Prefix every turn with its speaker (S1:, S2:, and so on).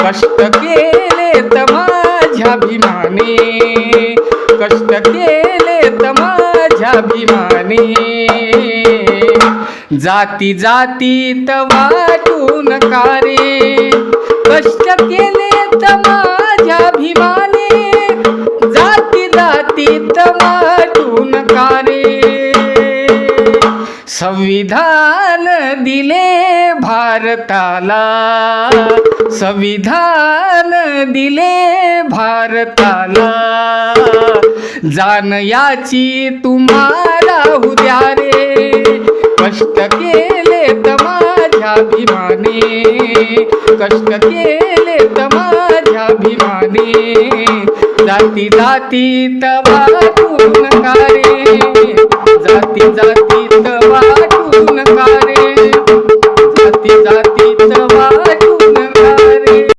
S1: कष्ट केलेत माझ्याभिमाने, कष्ट केलेत माझ्याभिमाने, जाती जातीत वाटू नका रे, कष्ट केलेत माझ्याभिमाने, जाती जातीत वाटू नका रे. संविधान दिले भारताला, संविधान दिले भारताला, जाण याची तुम्हाला उद्या रे, कष्ट केलेत माझ्याभिमाने, कष्ट केलेत माझ्याभिमाने, जाती जातीत वाटू नका रे, जाती जाती